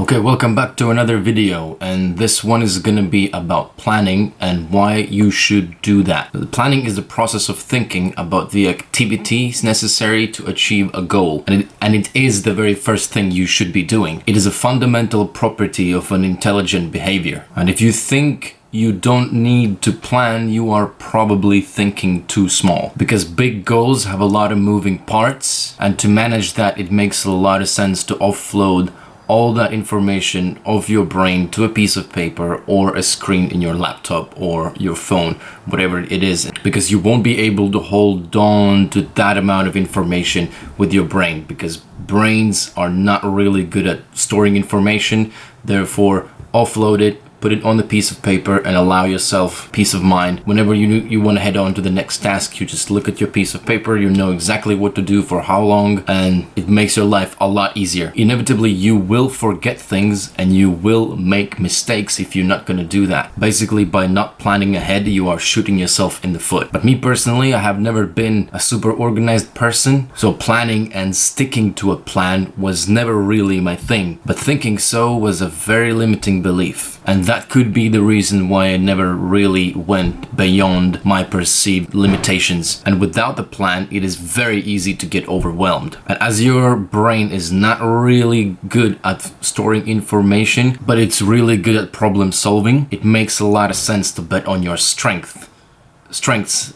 Okay, welcome back to another video, and this one is going to be about planning and why you should do that. The planning is the process of thinking about the activities necessary to achieve a goal, and it is the very first thing you should be doing. It is a fundamental property of an intelligent behavior, and if you think you don't need to plan, you are probably thinking too small, because big goals have a lot of moving parts, and to manage that it makes a lot of sense to offload all that information of your brain to a piece of paper or a screen in your laptop or your phone, whatever it is, because you won't be able to hold on to that amount of information with your brain, because brains are not really good at storing information. Therefore, offload it, put it on the piece of paper, and allow yourself peace of mind. Whenever you want to head on to the next task, you just look at your piece of paper, you know exactly what to do for how long, and it makes your life a lot easier. Inevitably, you will forget things and you will make mistakes if you're not going to do that. Basically, by not planning ahead, you are shooting yourself in the foot. But me personally, I have never been a super organized person, so planning and sticking to a plan was never really my thing. But thinking so was a very limiting belief, and that could be the reason why I never really went beyond my perceived limitations. And without the plan, it is very easy to get overwhelmed. And as your brain is not really good at storing information, but it's really good at problem solving, it makes a lot of sense to bet on your strengths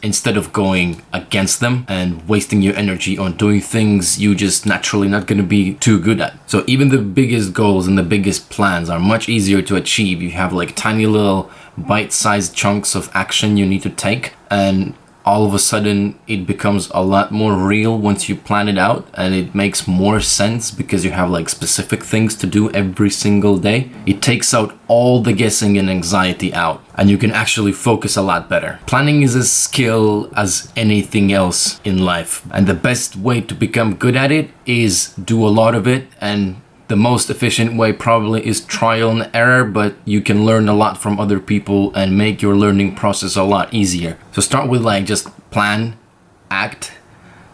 instead of going against them and wasting your energy on doing things you just naturally not going to be too good at. So even the biggest goals and the biggest plans are much easier to achieve. You have like tiny little bite-sized chunks of action you need to take, and all of a sudden it becomes a lot more real once you plan it out, and it makes more sense because you have like specific things to do every single day. It takes out all the guessing and anxiety out, and you can actually focus a lot better. Planning is a skill as anything else in life, and the best way to become good at it is do a lot of it, and the most efficient way probably is trial and error, but you can learn a lot from other people and make your learning process a lot easier. So start with like just plan, act,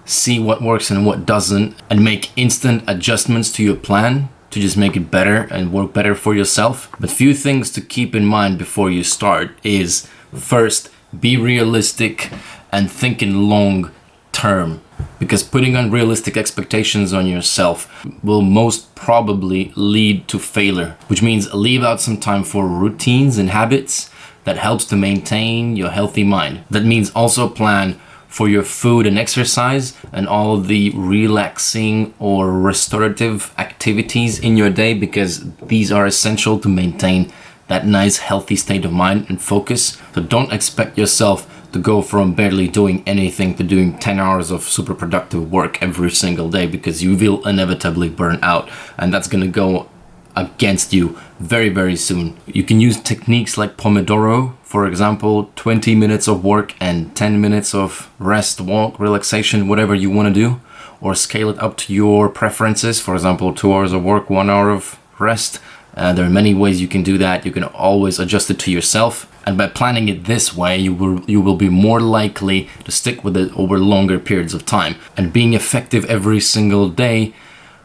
see what works and what doesn't, and make instant adjustments to your plan to just make it better and work better for yourself. But few things to keep in mind before you start is, first, be realistic and think in long term, because putting unrealistic expectations on yourself will most probably lead to failure, which means leave out some time for routines and habits that helps to maintain your healthy mind. That means also plan for your food and exercise and all the relaxing or restorative activities in your day, because these are essential to maintain that nice healthy state of mind and focus. So don't expect yourself to go from barely doing anything to doing 10 hours of super productive work every single day, because you will inevitably burn out, and that's going to go against you very, very soon. You can use techniques like Pomodoro, for example, 20 minutes of work and 10 minutes of rest, walk, relaxation, whatever you want to do, or scale it up to your preferences. For example, 2 hours of work, 1 hour of rest. There are many ways you can do that. You can always adjust it to yourself. And by planning it this way, you will be more likely to stick with it over longer periods of time. And being effective every single day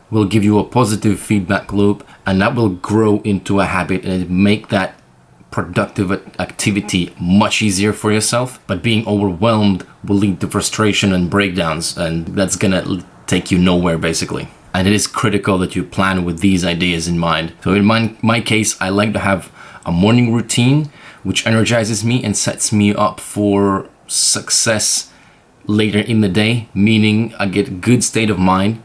will give you a positive feedback loop, and that will grow into a habit and make that productive activity much easier for yourself. But being overwhelmed will lead to frustration and breakdowns, and that's gonna take you nowhere basically. And it is critical that you plan with these ideas in mind. So in my case, I like to have a morning routine which energizes me and sets me up for success later in the day, meaning I get a good state of mind,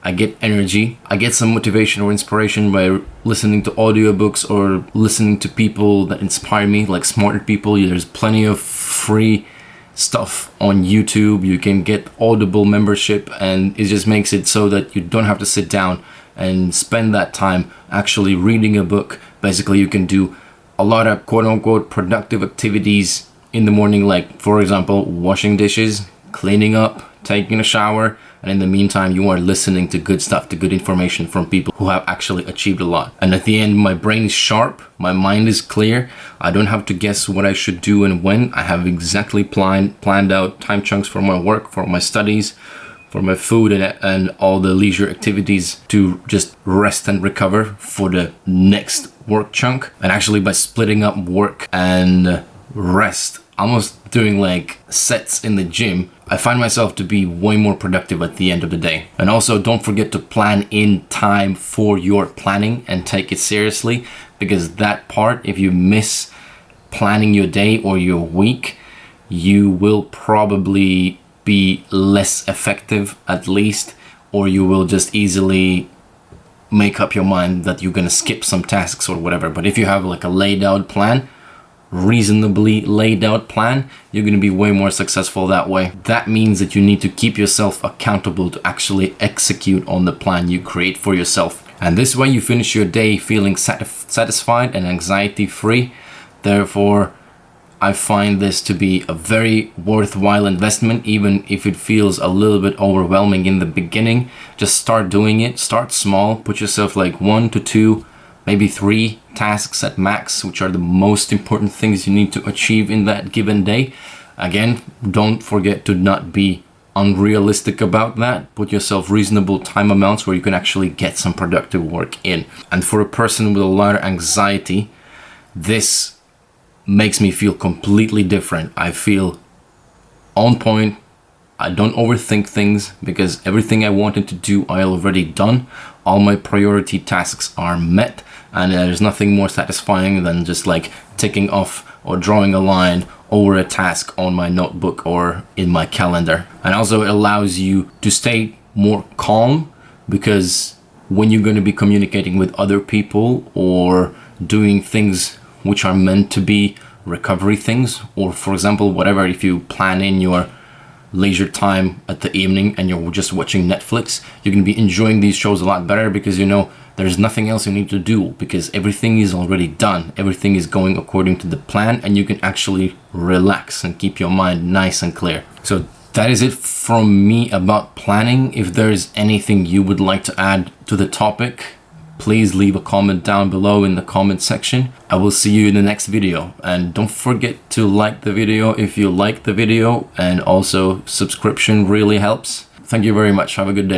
I get energy, I get some motivation or inspiration by listening to audiobooks or listening to people that inspire me, like smarter people. There's plenty of free stuff on YouTube. You can get Audible membership, and it just makes it so that you don't have to sit down and spend that time actually reading a book. Basically, you can do a lot of quote-unquote productive activities in the morning, like for example washing dishes, cleaning up, taking a shower, and in the meantime you are listening to good stuff, to good information from people who have actually achieved a lot. And at the end, my brain is sharp, my mind is clear, I don't have to guess what I should do and when. I have exactly planned out time chunks for my work, for my studies, for my food and all the leisure activities to just rest and recover for the next work chunk. And actually by splitting up work and rest, almost doing like sets in the gym, I find myself to be way more productive at the end of the day. And also don't forget to plan in time for your planning and take it seriously, because that part, if you miss planning your day or your week, you will probably be less effective at least, or you will just easily make up your mind that you're gonna skip some tasks or whatever. But if you have like a laid out plan, reasonably laid out plan, you're going to be way more successful that way. That means that you need to keep yourself accountable to actually execute on the plan you create for yourself. And this way you finish your day feeling satisfied and anxiety free. Therefore, I find this to be a very worthwhile investment, even if it feels a little bit overwhelming in the beginning. Just start doing it. Start small. Put yourself like 1 to 2, maybe 3 tasks at max, which are the most important things you need to achieve in that given day. Again, don't forget to not be unrealistic about that. Put yourself reasonable time amounts where you can actually get some productive work in. And for a person with a lot of anxiety, this makes me feel completely different. I feel on point. I don't overthink things because everything I wanted to do, I already done. All my priority tasks are met, and there's nothing more satisfying than just like ticking off or drawing a line over a task on my notebook or in my calendar. And also it allows you to stay more calm, because when you're going to be communicating with other people or doing things which are meant to be recovery things, or for example, whatever, if you plan in your leisure time at the evening and you're just watching Netflix, you're going to be enjoying these shows a lot better, because you know there's nothing else you need to do, because everything is already done. Everything is going according to the plan, and you can actually relax and keep your mind nice and clear. So that is it from me about planning. If there's anything you would like to add to the topic, please leave a comment down below in the comment section. I will see you in the next video. And don't forget to like the video if you like the video, and also subscription really helps. Thank you very much. Have a good day.